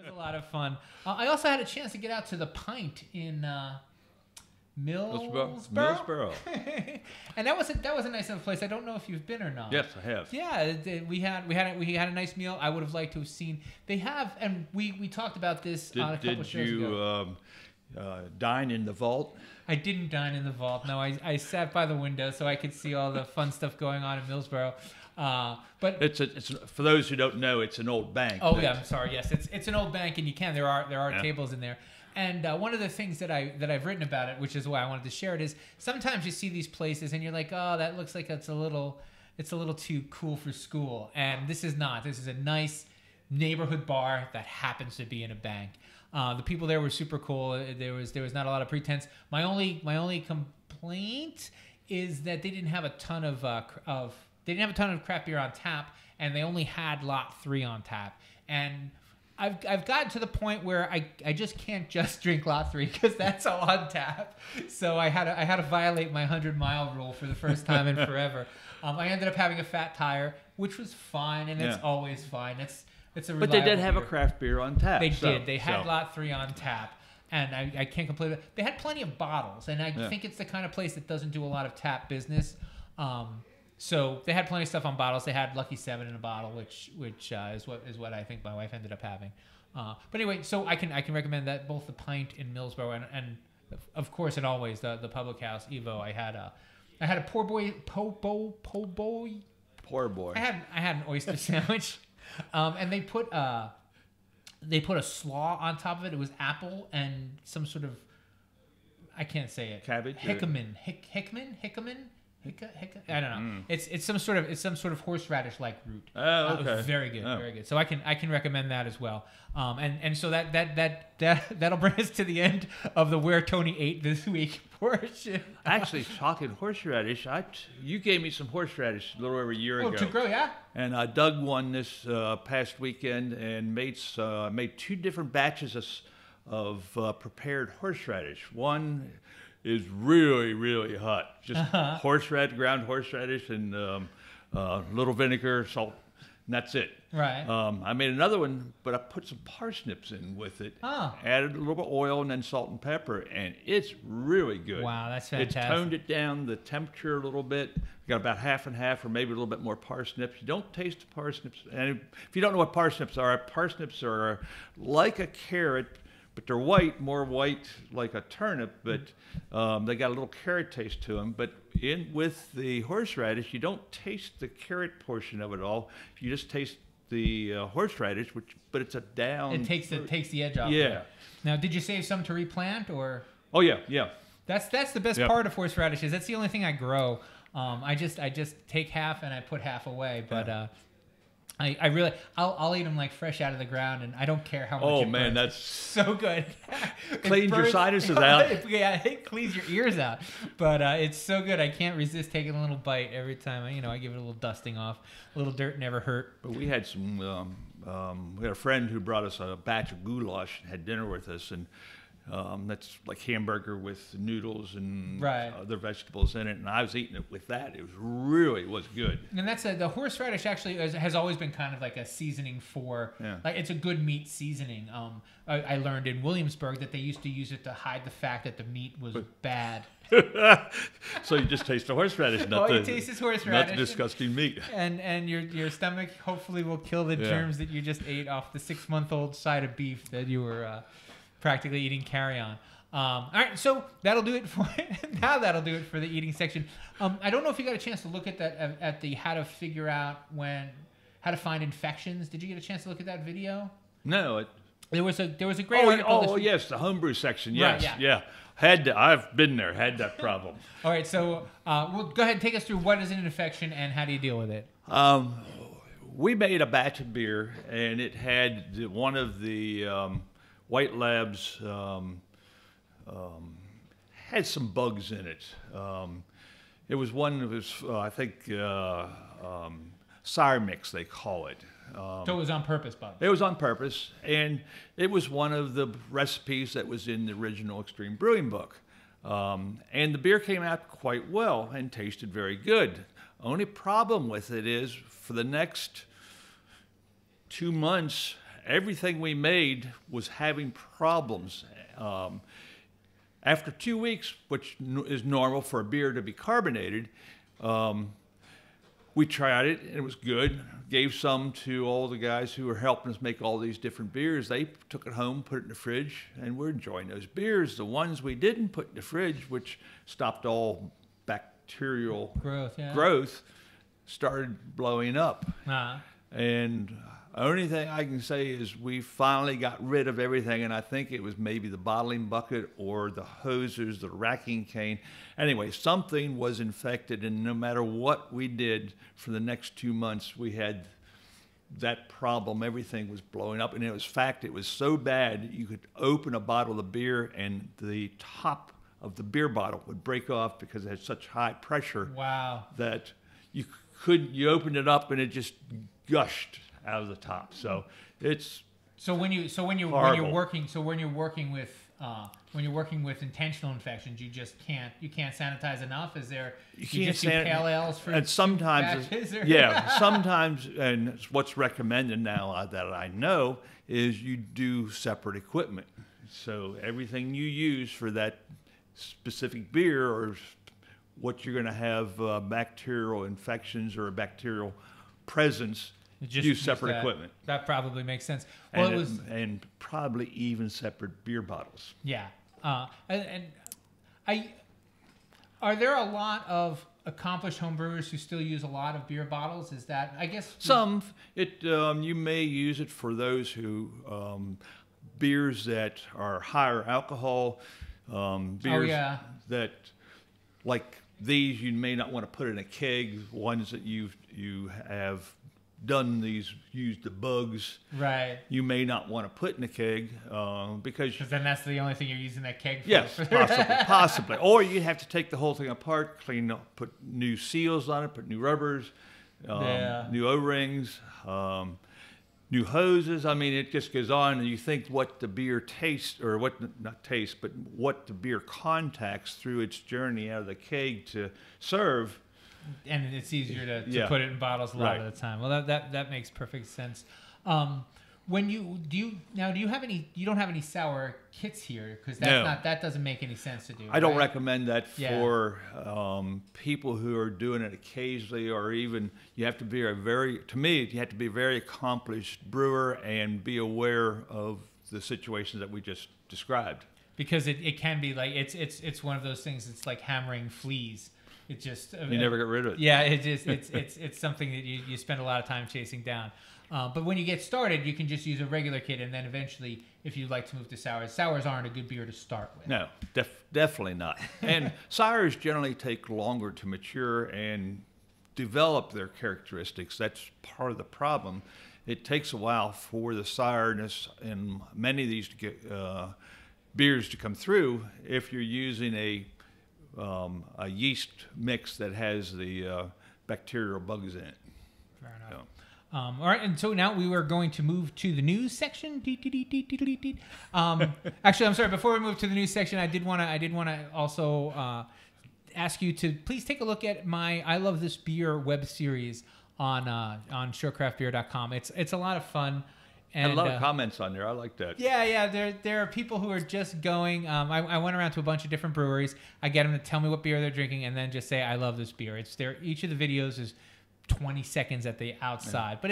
was a lot of fun. I also had a chance to get out to the Pint in Millsboro. And that was a nice little place. I don't know if you've been or not. Yes, I have. Yeah, we had a nice meal. I would have liked to have seen. They have, and we talked about this on a couple of shows ago. Did you dine in the vault? I didn't dine in the vault. No, I sat by the window so I could see all the fun stuff going on in Millsboro. But it's for those who don't know, it's an old bank. Oh yeah, I'm sorry. Yes, it's an old bank, and there are tables in there. And one of the things that I've written about it, which is why I wanted to share it, is sometimes you see these places and you're like, oh, that looks like it's a little too cool for school. And this is not. This is a nice neighborhood bar that happens to be in a bank. The people there were super cool. There was not a lot of pretense. My only complaint is that they didn't have a ton of craft beer on tap, and they only had lot 3 on tap. And I've gotten to the point where I just can't just drink lot 3 because that's all on tap. So I had to violate my 100-mile rule for the first time in forever. I ended up having a fat tire, which was fine, and it's always fine. It's a reliable But they did have beer. a craft beer on tap. They did. They had lot 3 on tap, and I can't complain. They had plenty of bottles, and I think it's the kind of place that doesn't do a lot of tap business. So they had plenty of stuff on bottles. They had Lucky 7 in a bottle, which is what I think my wife ended up having. But anyway, so I can recommend that both the Pint in Millsboro and of course and always the Public House Evo. I had a poor boy. I had an oyster sandwich, and they put a slaw on top of it. It was apple and some sort of, I can't say it. Cabbage. Hickman. I don't know. It's some sort of horseradish like root. Oh, okay. Very good, very good. So I can recommend that as well. And so that'll bring us to the end of the Where Tony Ate This Week portion. Actually, talking horseradish, you gave me some horseradish a little over a year ago. Oh, to grow, yeah. And I dug one this past weekend and made 2 different batches of prepared horseradish. One is really, really hot. Just ground horseradish, and little vinegar, salt, and that's it. Right. I made another one, but I put some parsnips in with it. Added a little bit of oil and then salt and pepper, and it's really good. Wow, that's fantastic. It's toned it down, the temperature a little bit. Got about half and half, or maybe a little bit more parsnips. You don't taste the parsnips. And if you don't know what parsnips are like a carrot, but they're white, more white like a turnip, but they got a little carrot taste to them. But with the horseradish, you don't taste the carrot portion of it all. You just taste the horseradish, but it's a down. It takes the edge off. Yeah. Now, did you save some to replant, or? Oh yeah. That's the best part of horseradishes. That's the only thing I grow. I just take half and I put half away, but. I'll eat them like fresh out of the ground, and I don't care how much. Oh man, burns. that's so good. Cleans your sinuses out. Yeah, it cleans your ears out. But it's so good. I can't resist taking a little bite every time. I give it a little dusting off. A little dirt never hurt. But we had some. We had a friend who brought us a batch of goulash and had dinner with us, and that's like hamburger with noodles and other vegetables in it, and I was eating it with that. It was good. And that's the horseradish actually has always been kind of like a seasoning for, like it's a good meat seasoning. I learned in Williamsburg that they used to use it to hide the fact that the meat was bad. So you just taste the horseradish, not you taste is horseradish, not the disgusting meat. And your stomach hopefully will kill the germs that you just ate off the 6-month-old side of beef that you were practically eating carry-on. All right, so that'll do it for the eating section. I don't know if you got a chance to look at that at the how to find infections. Did you get a chance to look at that video? No. There was a great article. Oh yes, the homebrew section. Yes, right, yeah. I've been there. Had that problem. All right, so we'll go ahead and take us through what is an infection and how do you deal with it. We made a batch of beer, and it had one of the White Labs had some bugs in it. It was one that was, I think, sour mix, they call it. So it was on purpose, Bob? It was on purpose, and it was one of the recipes that was in the original Extreme Brewing book. And the beer came out quite well and tasted very good. Only problem with it is for the next 2 months everything we made was having problems. After 2 weeks, which is normal for a beer to be carbonated, we tried it and it was good. Gave some to all the guys who were helping us make all these different beers. They took it home, put it in the fridge, and we're enjoying those beers. The ones we didn't put in the fridge, which stopped all bacterial growth, started blowing up. And the only thing I can say is we finally got rid of everything, and I think it was maybe the bottling bucket or the hosers, the racking cane. Anyway, something was infected, and no matter what we did for the next 2 months, we had that problem. Everything was blowing up, and it was so bad you could open a bottle of beer and the top of the beer bottle would break off because it had such high pressure. Wow. That you opened it up and it just gushed out of the top. So it's when you're working with intentional infections, you can't sanitize enough. Is there you just do pale ales for and sometimes sometimes, and what's recommended now that I know is you do separate equipment. So everything you use for that specific beer or what you're going to have bacterial infections or bacterial presence, use separate equipment. That probably makes sense. Well, and probably even separate beer bottles. Yeah. Are there a lot of accomplished homebrewers who still use a lot of beer bottles? Is that, I guess, some? You may use it for those who beers that are higher alcohol, beers that like these you may not want to put in a keg. Ones that you have done these, used the bugs. Right. You may not want to put in a keg because then that's the only thing you're using that keg for. Yes, possibly. Or you have to take the whole thing apart, clean up, put new seals on it, put new rubbers, new O-rings, new hoses. I mean, it just goes on, and you think what the beer tastes, or not tastes, but what the beer contacts through its journey out of the keg to serve. And it's easier to put it in bottles a lot of the time. Well, that makes perfect sense. When you have any? You don't have any sour kits here because that doesn't make any sense to do. I don't recommend that for people who are doing it occasionally, or even you have to be you have to be a very accomplished brewer and be aware of the situations that we just described. Because it can be like it's one of those things. It's like hammering fleas. It just you never get rid of it. Yeah, it's something that you spend a lot of time chasing down. But when you get started, you can just use a regular kit, and then eventually, if you'd like to move to sours aren't a good beer to start with. No, definitely not. And sours generally take longer to mature and develop their characteristics. That's part of the problem. It takes a while for the sourness in many of these beers to come through if you're using a yeast mix that has the bacterial bugs in it. Fair enough. All right, and so now we were going to move to the news section. Actually, I'm sorry. Before we move to the news section, I did want to also ask you to please take a look at my "I Love This Beer" web series on shortcraftbeer.com. It's a lot of fun. And a lot of comments on there. I like that. Yeah. There are people who are just going. I went around to a bunch of different breweries. I get them to tell me what beer they're drinking, and then just say, "I love this beer." It's there. Each of the videos is 20 seconds at the outside, but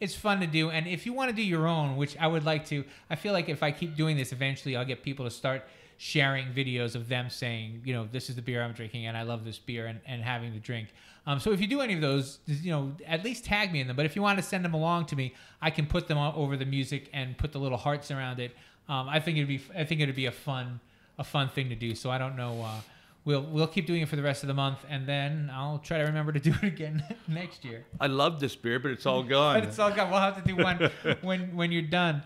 it's fun to do. And if you want to do your own, which I would like to, I feel like if I keep doing this, eventually I'll get people to start sharing videos of them saying, this is the beer I'm drinking, and I love this beer, and having the drink. So if you do any of those, at least tag me in them. But if you want to send them along to me, I can put them over the music and put the little hearts around it. I think it'd be a fun thing to do. So I don't know. We'll keep doing it for the rest of the month, and then I'll try to remember to do it again next year. I love this beer, but it's all gone. But it's all gone. We'll have to do one when you're done.